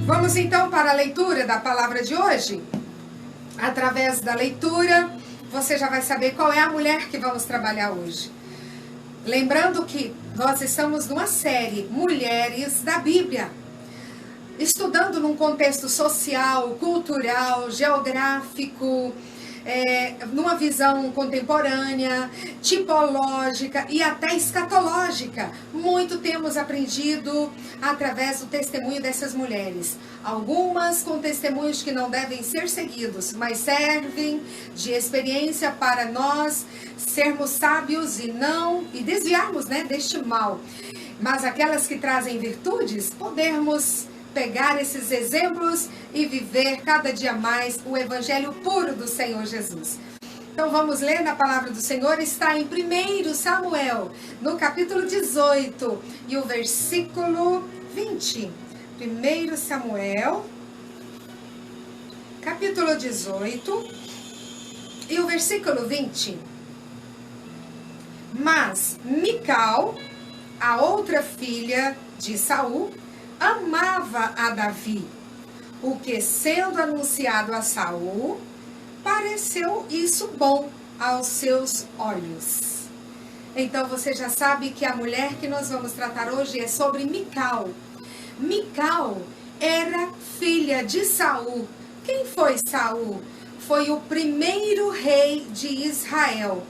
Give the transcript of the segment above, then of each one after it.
Vamos então para a leitura da palavra de hoje. Através da leitura, você já vai saber qual é a mulher que vamos trabalhar hoje. Lembrando que nós estamos numa série Mulheres da Bíblia, estudando num contexto social, cultural, geográfico, numa visão contemporânea, tipológica e até escatológica. Muito temos aprendido através do testemunho dessas mulheres. Algumas com testemunhos que não devem ser seguidos, mas servem de experiência para nós sermos sábios e desviarmos, deste mal. Mas aquelas que trazem virtudes, podermos pegar esses exemplos e viver cada dia mais o evangelho puro do Senhor Jesus. Então vamos ler na palavra do Senhor, está em 1 Samuel, no capítulo 18 e o versículo 20. 1 Samuel, capítulo 18 e o versículo 20. Mas Mical, a outra filha de Saul, amava a Davi, o que, sendo anunciado a Saul, pareceu isso bom aos seus olhos. Então você já sabe que a mulher que nós vamos tratar hoje é sobre Mical. Mical era filha de Saul. Quem foi Saul? Foi o primeiro rei de Israel.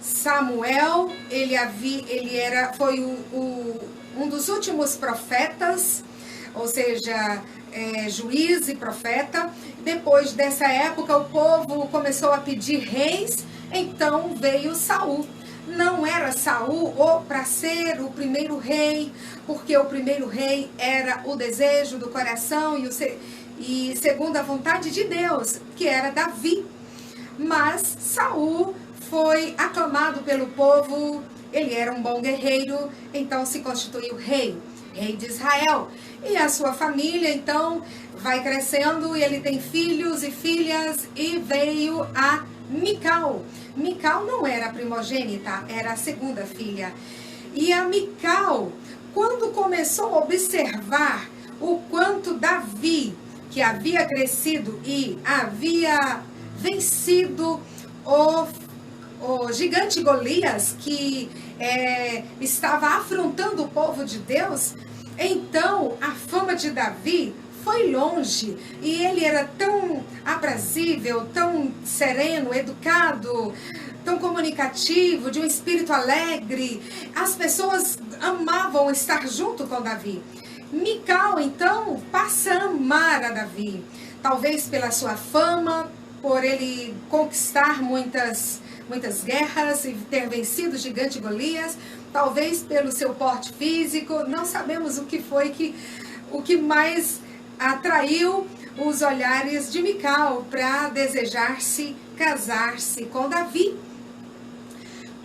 Samuel, foi um dos últimos profetas, ou seja, juiz e profeta. Depois dessa época, o povo começou a pedir reis, então veio Saul. Não era Saul para ser o primeiro rei, porque o primeiro rei era o desejo do coração e segundo a vontade de Deus, que era Davi. Mas Saul foi aclamado pelo povo. Ele era um bom guerreiro, então se constituiu rei de Israel. E a sua família, então, vai crescendo e ele tem filhos e filhas e veio a Mical. Mical não era a primogênita, era a segunda filha. E a Mical, quando começou a observar o quanto Davi, que havia crescido e havia vencido o gigante Golias, que estava afrontando o povo de Deus, então a fama de Davi foi longe e ele era tão aprazível, tão sereno, educado, tão comunicativo, de um espírito alegre. As pessoas amavam estar junto com Davi. Mical, então, passa a amar a Davi, talvez pela sua fama, por ele conquistar muitas guerras e ter vencido o gigante Golias, talvez pelo seu porte físico. Não sabemos o que foi o que mais atraiu os olhares de Mical para desejar-se casar-se com Davi.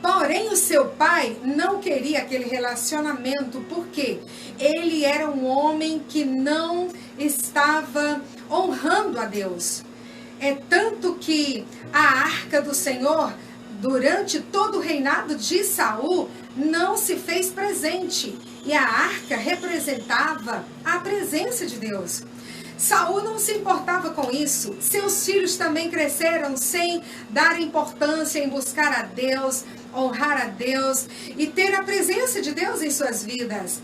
Porém, o seu pai não queria aquele relacionamento, porque ele era um homem que não estava honrando a Deus. É tanto que a arca do Senhor, durante todo o reinado de Saul, não se fez presente. E a arca representava a presença de Deus. Saul não se importava com isso. Seus filhos também cresceram sem dar importância em buscar a Deus, honrar a Deus e ter a presença de Deus em suas vidas.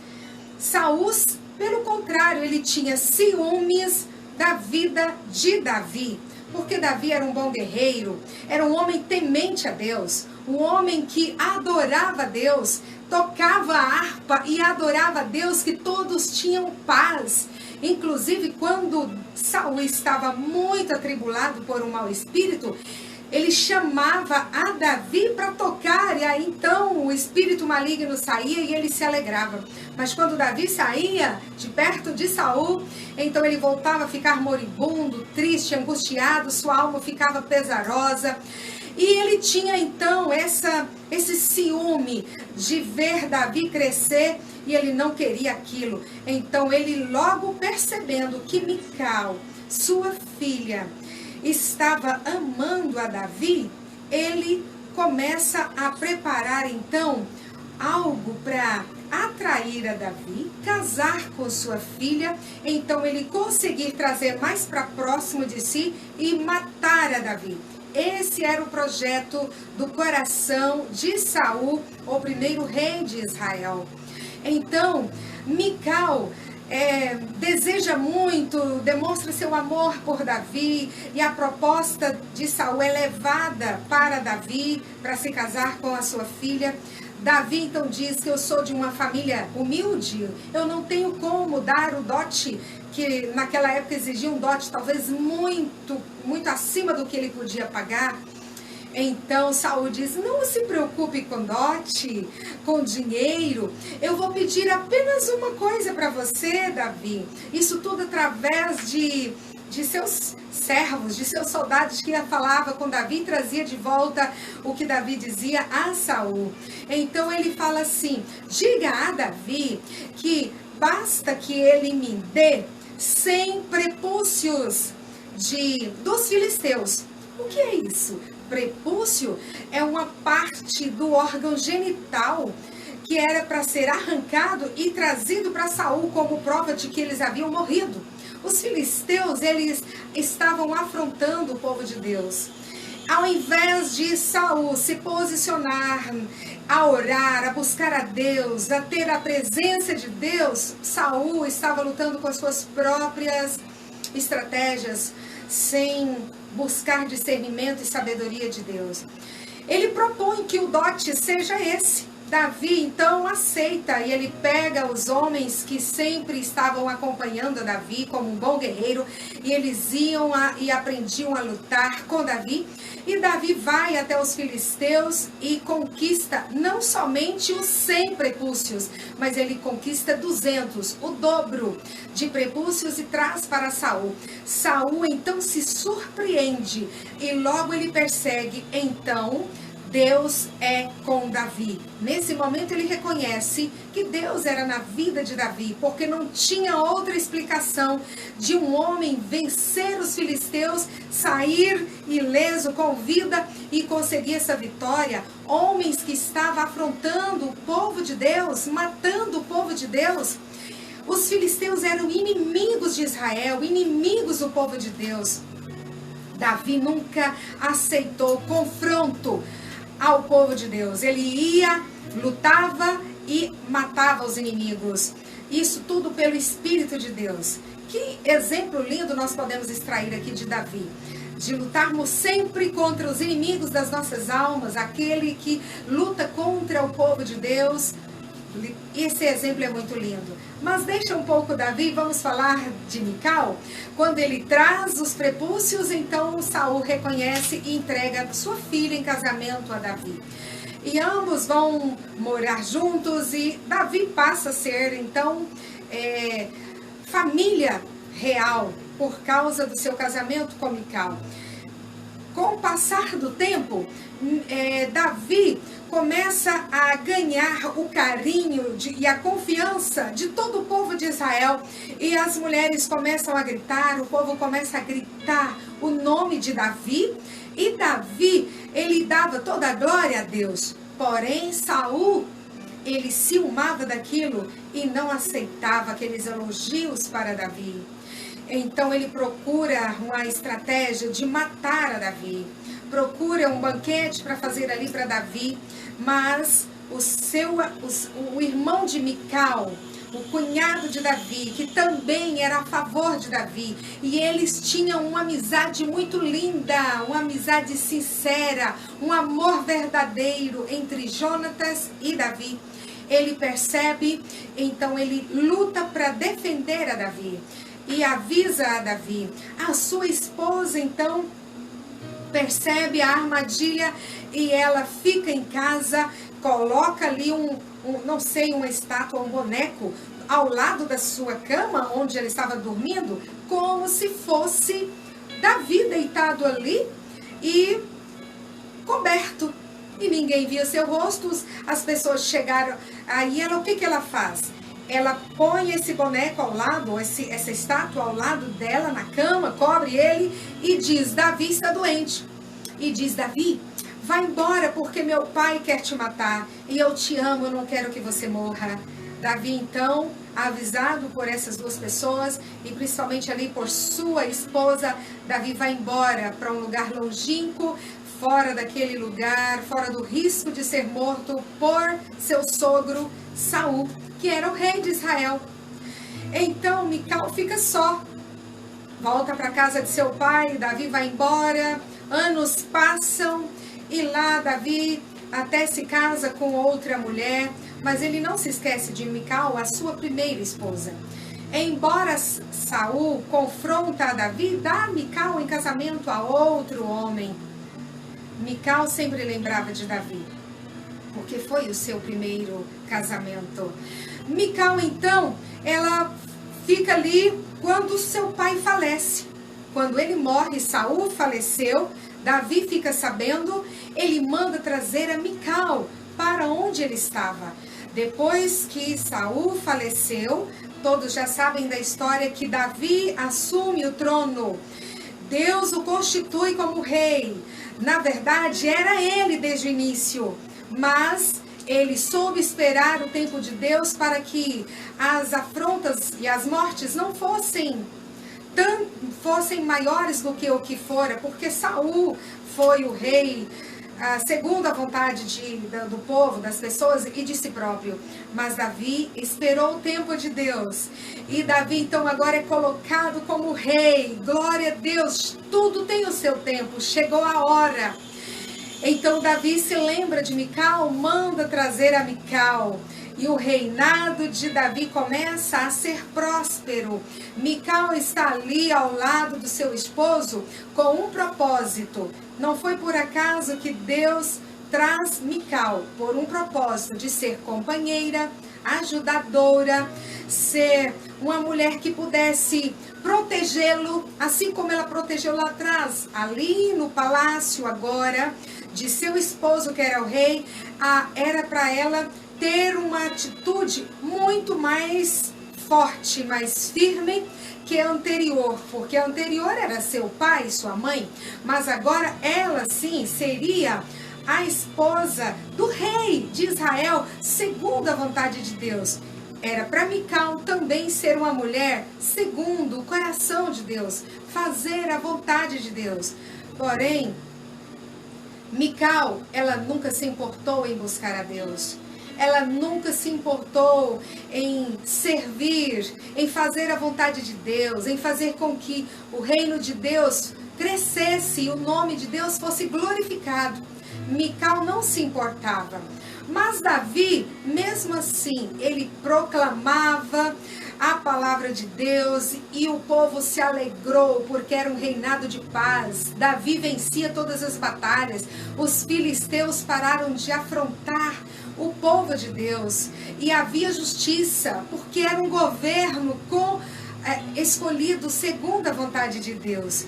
Saul, pelo contrário, ele tinha ciúmes da vida de Davi. Porque Davi era um bom guerreiro, era um homem temente a Deus, um homem que adorava a Deus, tocava a harpa e adorava a Deus, que todos tinham paz. Inclusive, quando Saul estava muito atribulado por um mau espírito, ele chamava a Davi para tocar, e aí então o espírito maligno saía e ele se alegrava. Mas quando Davi saía de perto de Saul, então ele voltava a ficar moribundo, triste, angustiado, sua alma ficava pesarosa. E ele tinha então esse ciúme de ver Davi crescer e ele não queria aquilo. Então ele, logo percebendo que Mical, sua filha, estava amando a Davi, ele começa a preparar então algo para atrair a Davi, casar com sua filha, então ele conseguir trazer mais para próximo de si e matar a Davi. Esse era o projeto do coração de Saul, o primeiro rei de Israel. Então, Mical deseja muito, demonstra seu amor por Davi, e a proposta de Saul é levada para Davi para se casar com a sua filha. Davi então diz que eu sou de uma família humilde, eu não tenho como dar o dote, que naquela época exigia um dote talvez muito acima do que ele podia pagar. Então Saul diz, não se preocupe com dote, com dinheiro, eu vou pedir apenas uma coisa para você, Davi. Isso tudo através de seus servos, de seus soldados que falava com Davi e trazia de volta o que Davi dizia a Saul. Então ele fala assim, diga a Davi que basta que ele me dê 100 prepúcios dos filisteus. O que é isso? Prepúcio é uma parte do órgão genital que era para ser arrancado e trazido para Saul como prova de que eles haviam morrido. Os filisteus, eles estavam afrontando o povo de Deus. Ao invés de Saul se posicionar, a orar, a buscar a Deus, a ter a presença de Deus, Saul estava lutando com as suas próprias estratégias, sem buscar discernimento e sabedoria de Deus. Ele propõe que o dote seja esse. Davi então aceita e ele pega os homens que sempre estavam acompanhando Davi como um bom guerreiro, e eles iam e aprendiam a lutar com Davi. E Davi vai até os filisteus e conquista não somente os 100 prepúcios, mas ele conquista 200, o dobro de prepúcios, e traz para Saul. Saul então se surpreende e logo ele persegue. Então Deus é com Davi. Nesse momento ele reconhece que Deus era na vida de Davi, porque não tinha outra explicação de um homem vencer os filisteus, sair ileso com vida e conseguir essa vitória. Homens que estavam afrontando o povo de Deus, matando o povo de Deus. Os filisteus eram inimigos de Israel, inimigos do povo de Deus. Davi nunca aceitou confronto ao povo de Deus. Ele ia, lutava e matava os inimigos. Isso tudo pelo Espírito de Deus. Que exemplo lindo nós podemos extrair aqui de Davi. De lutarmos sempre contra os inimigos das nossas almas, aquele que luta contra o povo de Deus. Esse exemplo é muito lindo. Mas deixa um pouco Davi, vamos falar de Mical. Quando ele traz os prepúcios, então Saul reconhece e entrega sua filha em casamento a Davi. E ambos vão morar juntos e Davi passa a ser, então, família real por causa do seu casamento com Mical. Com o passar do tempo, Davi começa a ganhar o carinho e a confiança de todo o povo de Israel. E as mulheres começam a gritar, o povo começa a gritar o nome de Davi. E Davi, ele dava toda a glória a Deus. Porém, Saul, ele ciumava daquilo e não aceitava aqueles elogios para Davi. Então ele procura uma estratégia de matar a Davi. Procura um banquete para fazer ali para Davi. Mas o irmão de Mical, o cunhado de Davi, que também era a favor de Davi, e eles tinham uma amizade muito linda, uma amizade sincera, um amor verdadeiro entre Jonatas e Davi. Ele percebe, então ele luta para defender a Davi e avisa a Davi. A sua esposa então percebe a armadilha e ela fica em casa, coloca ali uma estátua, um boneco ao lado da sua cama, onde ela estava dormindo, como se fosse Davi deitado ali e coberto. E ninguém via seu rosto, as pessoas chegaram, aí o que ela faz? Ela põe esse boneco ao lado, essa estátua ao lado dela na cama, cobre ele e diz, Davi está doente. E diz, Davi, vai embora porque meu pai quer te matar e eu te amo, eu não quero que você morra. Davi, então, avisado por essas duas pessoas e principalmente ali por sua esposa, Davi vai embora para um lugar longínquo, fora daquele lugar, fora do risco de ser morto por seu sogro Saul, que era o rei de Israel. Então Mical fica só, volta para a casa de seu pai, Davi vai embora, anos passam e lá Davi até se casa com outra mulher, mas ele não se esquece de Mical, a sua primeira esposa. Embora Saul confronta a Davi, dá Mical em casamento a outro homem. Mical sempre lembrava de Davi, porque foi o seu primeiro casamento. Mical, então, ela fica ali quando seu pai falece. Quando ele morre, Saul faleceu, Davi fica sabendo, ele manda trazer a Mical para onde ele estava. Depois que Saul faleceu, todos já sabem da história que Davi assume o trono. Deus o constitui como rei. Na verdade, era ele desde o início, mas ele soube esperar o tempo de Deus para que as afrontas e as mortes não fossem maiores do que o que fora, porque Saul foi o rei segundo a vontade do povo, das pessoas e de si próprio. Mas Davi esperou o tempo de Deus. E Davi então agora é colocado como rei. Glória a Deus, tudo tem o seu tempo, chegou a hora. Então Davi se lembra de Mical, manda trazer a Mical. E o reinado de Davi começa a ser próspero. Mical está ali ao lado do seu esposo com um propósito. Não foi por acaso que Deus traz Mical por um propósito de ser companheira, ajudadora, ser uma mulher que pudesse protegê-lo, assim como ela protegeu lá atrás, ali no palácio agora, de seu esposo que era o rei. Era para ela ter uma atitude muito mais forte, mais firme que a anterior, porque a anterior era seu pai, sua mãe, mas agora ela sim seria a esposa do rei de Israel, segundo a vontade de Deus. Era para Mical também ser uma mulher segundo o coração de Deus, fazer a vontade de Deus. Porém, Mical, ela nunca se importou em buscar a Deus. Ela nunca se importou em servir, em fazer a vontade de Deus, em fazer com que o reino de Deus crescesse e o nome de Deus fosse glorificado. Mical não se importava. Mas Davi, mesmo assim, ele proclamava a palavra de Deus e o povo se alegrou porque era um reinado de paz. Davi vencia todas as batalhas. Os filisteus pararam de afrontar o povo de Deus e havia justiça porque era um governo escolhido segundo a vontade de Deus.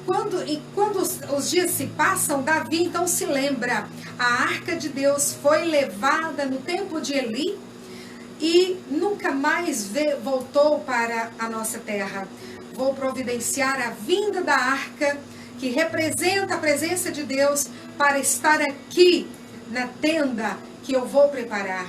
Quando os dias se passam, Davi então se lembra, a arca de Deus foi levada no tempo de Eli e nunca mais voltou para a nossa terra. Vou providenciar a vinda da arca, que representa a presença de Deus, para estar aqui na tenda que eu vou preparar.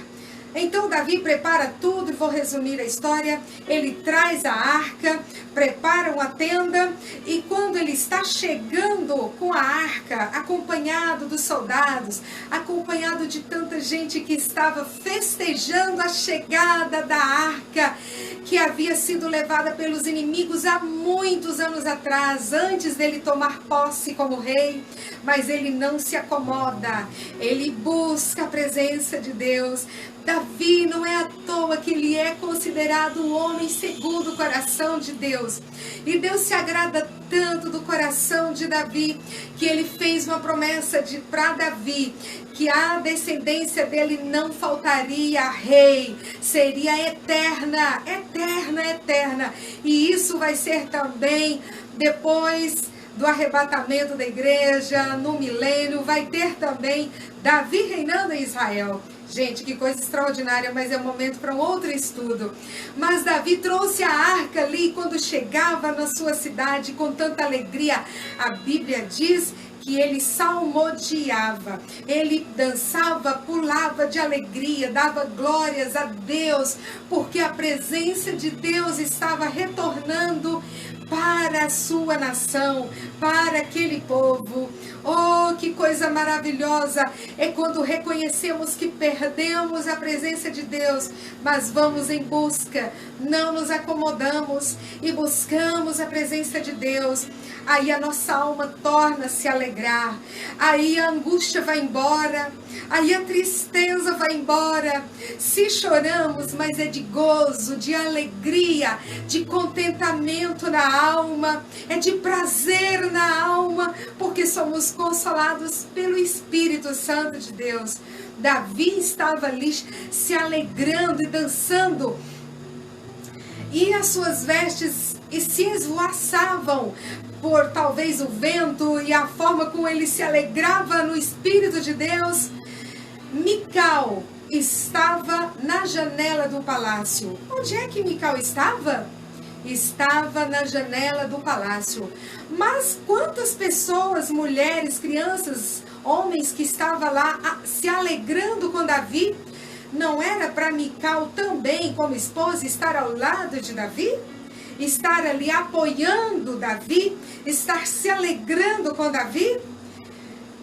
Então Davi prepara tudo, e vou resumir a história. Ele traz a arca, prepara uma tenda, e quando ele está chegando com a arca, acompanhado dos soldados, acompanhado de tanta gente que estava festejando a chegada da arca, que havia sido levada pelos inimigos há muitos anos atrás, antes dele tomar posse como rei, mas ele não se acomoda, ele busca a presença de Deus. Davi não é à toa que ele é considerado um homem segundo o coração de Deus. E Deus se agrada tanto do coração de Davi, que ele fez uma promessa para Davi, que a descendência dele não faltaria rei, seria eterna, eterna, eterna. E isso vai ser também depois do arrebatamento da igreja, no milênio, vai ter também Davi reinando em Israel. Gente, que coisa extraordinária, mas é um momento para um outro estudo. Mas Davi trouxe a arca ali quando chegava na sua cidade com tanta alegria. A Bíblia diz que ele salmodiava, ele dançava, pulava de alegria, dava glórias a Deus, porque a presença de Deus estava retornando para a sua nação, para aquele povo. Oh, que coisa maravilhosa é quando reconhecemos que perdemos a presença de Deus, mas vamos em busca, não nos acomodamos e buscamos a presença de Deus. Aí a nossa alma torna-se a alegrar, aí a angústia vai embora, aí a tristeza vai embora. Se choramos, mas é de gozo, de alegria, de contentamento na alma, é de prazer na alma, porque somos consolados pelo Espírito Santo de Deus. Davi estava ali se alegrando e dançando, e as suas vestes se esvoaçavam por talvez o vento e a forma como ele se alegrava no Espírito de Deus. Mical estava na janela do palácio. Onde é que Mical estava? Estava na janela do palácio. Mas quantas pessoas, mulheres, crianças, homens que estavam lá se alegrando com Davi? Não era para Mical também, como esposa, estar ao lado de Davi? Estar ali apoiando Davi? Estar se alegrando com Davi?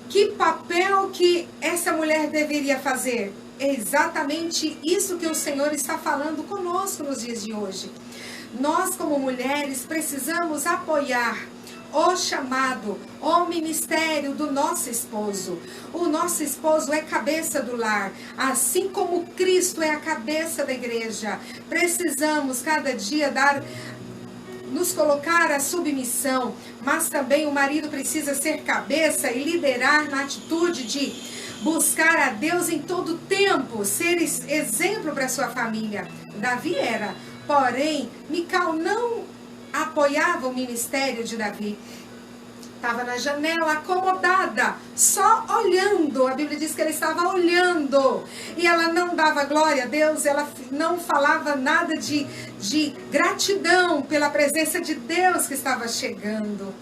Que papel que essa mulher deveria fazer? É exatamente isso que o Senhor está falando conosco nos dias de hoje. Nós, como mulheres, precisamos apoiar o chamado, o ministério do nosso esposo. O nosso esposo é cabeça do lar, assim como Cristo é a cabeça da igreja. Precisamos cada dia nos colocar à submissão, mas também o marido precisa ser cabeça e liderar na atitude de buscar a Deus em todo tempo, ser exemplo para sua família. Davi era, porém, Mical não apoiava o ministério de Davi. Estava na janela acomodada, só olhando. A Bíblia diz que ela estava olhando. E ela não dava glória a Deus, ela não falava nada de gratidão pela presença de Deus que estava chegando.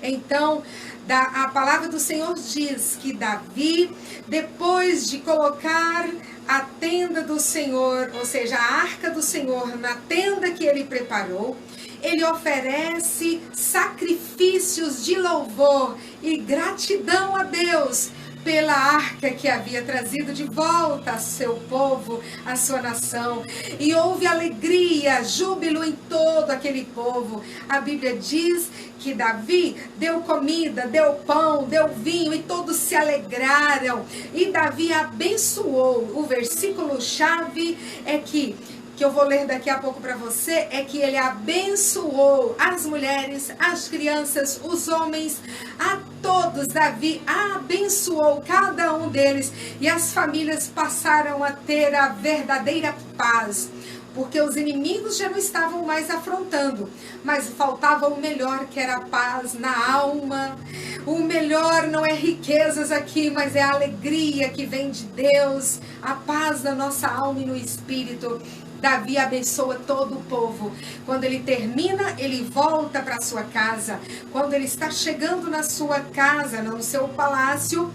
Então, a palavra do Senhor diz que Davi, depois de colocar a tenda do Senhor, ou seja, a arca do Senhor na tenda que ele preparou, ele oferece sacrifícios de louvor e gratidão a Deus pela arca que havia trazido de volta a seu povo, a sua nação. E houve alegria, júbilo em todo aquele povo. A Bíblia diz que Davi deu comida, deu pão, deu vinho e todos se alegraram. E Davi abençoou. O versículo chave é que eu vou ler daqui a pouco para você, é que ele abençoou as mulheres, as crianças, os homens, a todos. Davi abençoou cada um deles e as famílias passaram a ter a verdadeira paz, porque os inimigos já não estavam mais afrontando, mas faltava o melhor, que era a paz na alma. O melhor não é riquezas aqui, mas é a alegria que vem de Deus, a paz na nossa alma e no espírito. Davi abençoa todo o povo. Quando ele termina, ele volta para sua casa. Quando ele está chegando na sua casa, no seu palácio,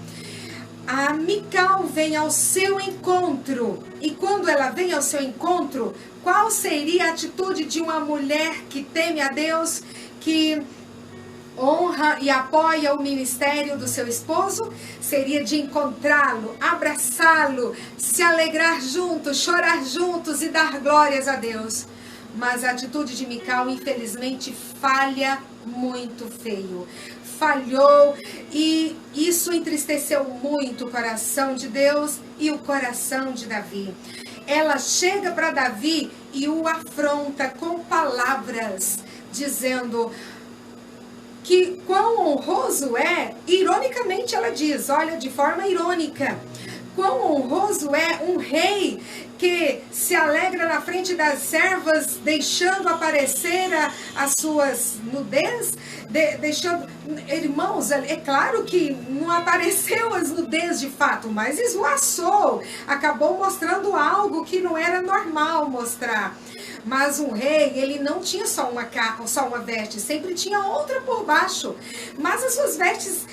a Mical vem ao seu encontro. E quando ela vem ao seu encontro, qual seria a atitude de uma mulher que teme a Deus, que honra e apoia o ministério do seu esposo? Seria de encontrá-lo, abraçá-lo, se alegrar juntos, chorar juntos e dar glórias a Deus. Mas a atitude de Mical, infelizmente, falha muito feio. Falhou e isso entristeceu muito o coração de Deus e o coração de Davi. Ela chega para Davi e o afronta com palavras, dizendo que quão honroso é, ironicamente ela diz, olha, de forma irônica, quão honroso é um rei que se alegra na frente das servas, deixando aparecer as suas nudez, deixando, irmãos, é claro que não apareceu as nudez de fato, mas esvoaçou, acabou mostrando algo que não era normal mostrar. Mas um rei, ele não tinha só uma veste, sempre tinha outra por baixo. Mas as suas vestes,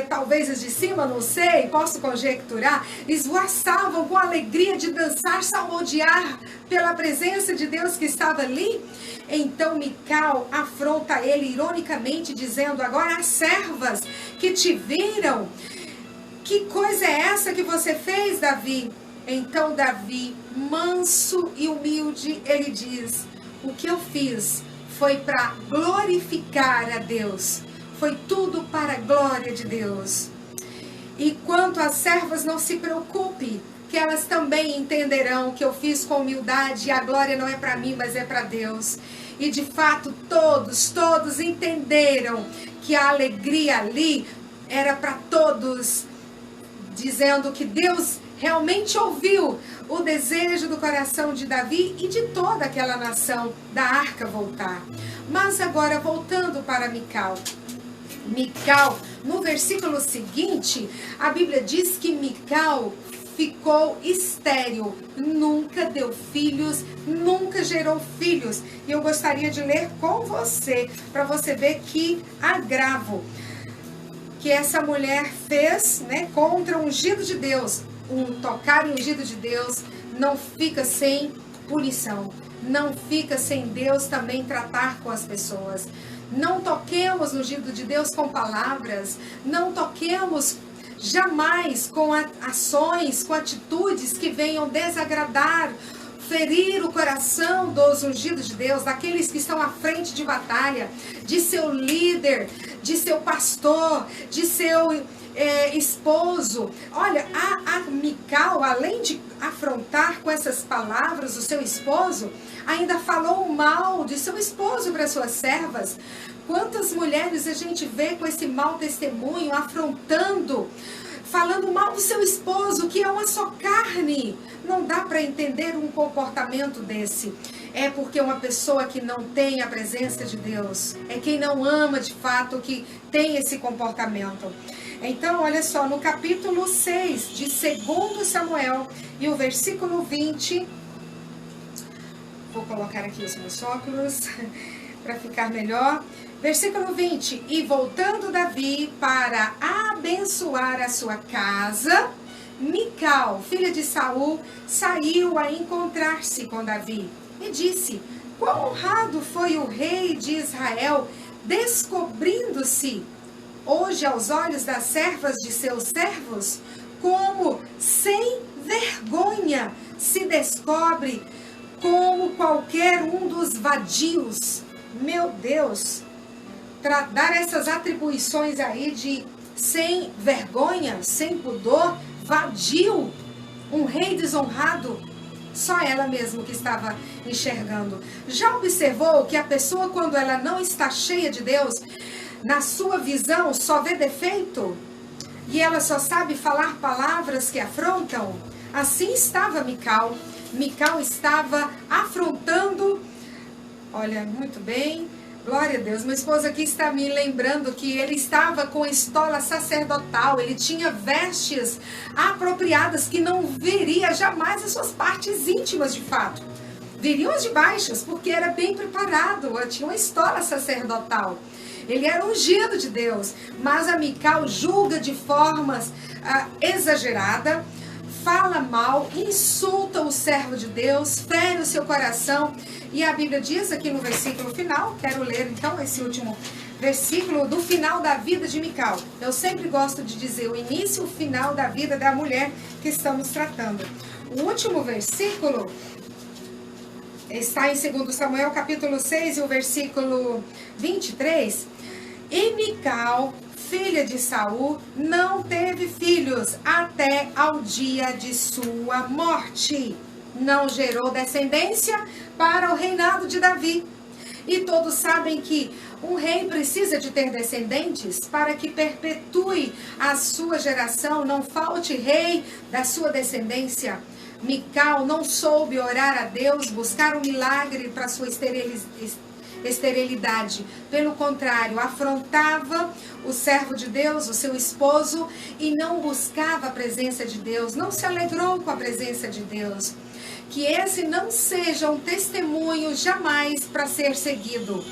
talvez as de cima, não sei, posso conjecturar, esvoaçavam com a alegria de dançar, salmodiar pela presença de Deus que estava ali. Então Mical afronta ele ironicamente, dizendo: agora as servas que te viram, que coisa é essa que você fez, Davi? Então Davi, manso e humilde, ele diz: o que eu fiz foi para glorificar a Deus. Foi tudo para a glória de Deus. E quanto às servas, não se preocupe, que elas também entenderão que eu fiz com humildade e a glória não é para mim, mas é para Deus. E de fato todos entenderam que a alegria ali era para todos, dizendo que Deus realmente ouviu o desejo do coração de Davi e de toda aquela nação da arca voltar. Mas agora voltando para Mical. Mical, no versículo seguinte, a Bíblia diz que Mical ficou estéril, nunca deu filhos, nunca gerou filhos. E eu gostaria de ler com você, para você ver que agravo que essa mulher fez, né, contra o ungido de Deus. Um tocar em ungido de Deus não fica sem punição, não fica sem Deus também tratar com as pessoas. Não toquemos no ungido de Deus com palavras, não toquemos jamais com ações, com atitudes que venham desagradar, ferir o coração dos ungidos de Deus, daqueles que estão à frente de batalha, de seu líder, de seu pastor, de seu esposo. Olha, a Mical, além de afrontar com essas palavras o seu esposo, ainda falou mal de seu esposo para suas servas. Quantas mulheres a gente vê com esse mau testemunho, afrontando, falando mal do seu esposo, que é uma só carne. Não dá para entender um comportamento desse. É porque uma pessoa que não tem a presença de Deus, é quem não ama de fato, que tem esse comportamento. Então, olha só, no capítulo 6 de 2 Samuel e o versículo 20, vou colocar aqui os meus óculos para ficar melhor. Versículo 20, e voltando Davi para abençoar a sua casa, Mical, filha de Saul, saiu a encontrar-se com Davi e disse: quão honrado foi o rei de Israel, descobrindo-se hoje aos olhos das servas de seus servos, como sem vergonha se descobre como qualquer um dos vadios. Meu Deus, dar essas atribuições aí de sem vergonha, sem pudor, vadio, um rei desonrado, só ela mesma que estava enxergando. Já observou que a pessoa, quando ela não está cheia de Deus, na sua visão só vê defeito? E ela só sabe falar palavras que afrontam? Assim estava Mical. Mical estava afrontando. Olha, muito bem. Glória a Deus. Meu esposo aqui está me lembrando que ele estava com estola sacerdotal. Ele tinha vestes apropriadas que não viria jamais as suas partes íntimas de fato. Viriam as de baixas, porque era bem preparado. Tinha uma estola sacerdotal. Ele era ungido de Deus. Mas a Mical julga de formas exagerada, fala mal, insulta o servo de Deus, fere o seu coração. E a Bíblia diz aqui no versículo final, quero ler então esse último versículo do final da vida de Mical. Eu sempre gosto de dizer o início e o final da vida da mulher que estamos tratando. O último versículo está em 2 Samuel capítulo 6 e o versículo 23. E Mical, filha de Saul, não teve filhos até ao dia de sua morte. Não gerou descendência para o reinado de Davi. E todos sabem que um rei precisa de ter descendentes para que perpetue a sua geração, não falte rei da sua descendência. Mical não soube orar a Deus, buscar um milagre para sua esterilidade. Pelo contrário, afrontava o servo de Deus, o seu esposo, e não buscava a presença de Deus, não se alegrou com a presença de Deus. que esse não seja um testemunho jamais para ser seguido.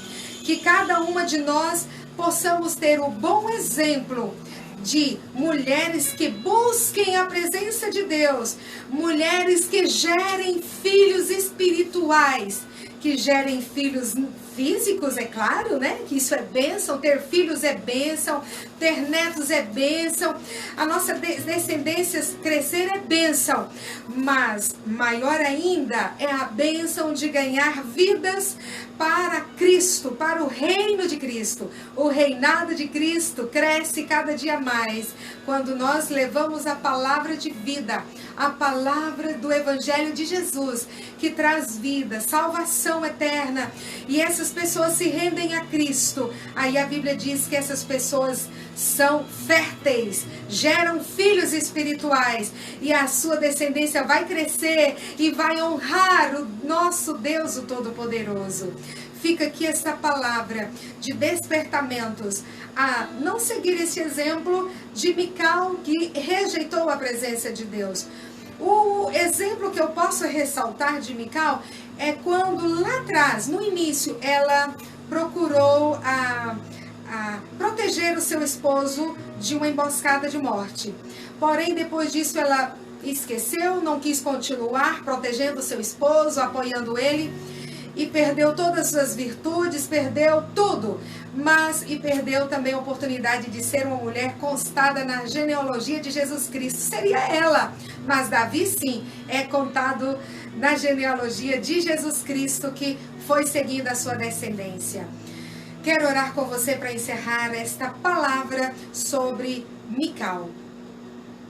Que cada uma de nós possamos ter o bom exemplo de mulheres que busquem a presença de Deus, mulheres que gerem filhos espirituais, que gerem filhos físicos, é claro, né? Que isso é bênção, ter filhos é bênção, ter netos é bênção, a nossa descendência crescer é bênção, mas maior ainda é a bênção de ganhar vidas para Cristo, para o reino de Cristo. O reinado de Cristo cresce cada dia mais quando nós levamos a palavra de vida, a palavra do Evangelho de Jesus, que traz vida, salvação eterna, e essas pessoas se rendem a Cristo. Aí a Bíblia diz que essas pessoas são férteis, geram filhos espirituais, e a sua descendência vai crescer e vai honrar o nosso Deus, o Todo-Poderoso. Fica aqui essa palavra de despertamentos a não seguir esse exemplo de Mical, que rejeitou a presença de Deus. O exemplo que eu posso ressaltar de Mical é quando lá atrás, no início, ela procurou proteger o seu esposo de uma emboscada de morte. Porém, depois disso, ela esqueceu, não quis continuar protegendo o seu esposo, apoiando ele, e perdeu todas as suas virtudes, perdeu tudo, e perdeu também a oportunidade de ser uma mulher constada na genealogia de Jesus Cristo. Seria ela, mas Davi sim, é contado na genealogia de Jesus Cristo, que foi seguindo a sua descendência. Quero orar com você para encerrar esta palavra sobre Mical.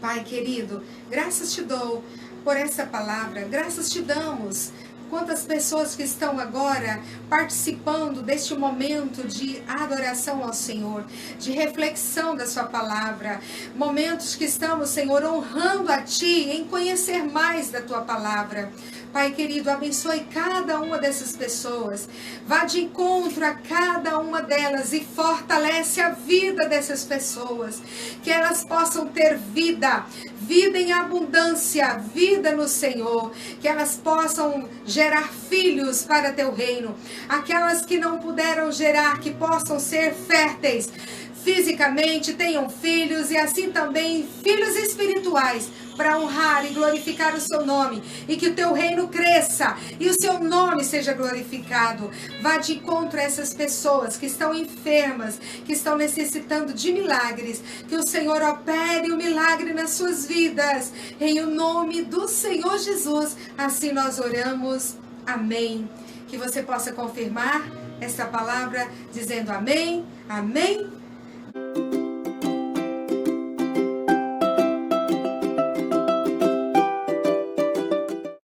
Pai querido, graças te dou por essa palavra, graças te damos. Quantas pessoas que estão agora participando deste momento de adoração ao Senhor, de reflexão da sua palavra, momentos que estamos, Senhor, honrando a Ti em conhecer mais da Tua palavra. Pai querido, abençoe cada uma dessas pessoas, vá de encontro a cada uma delas e fortalece a vida dessas pessoas, que elas possam ter vida em abundância, vida no Senhor, que elas possam gerar filhos para Teu reino, aquelas que não puderam gerar, que possam ser férteis fisicamente, tenham filhos e assim também filhos espirituais, para honrar e glorificar o seu nome, e que o teu reino cresça e o seu nome seja glorificado. Vá de encontro a essas pessoas que estão enfermas, que estão necessitando de milagres, que o Senhor opere o milagre nas suas vidas, em o nome do Senhor Jesus. Assim nós oramos, amém. Que você possa confirmar essa palavra dizendo amém, amém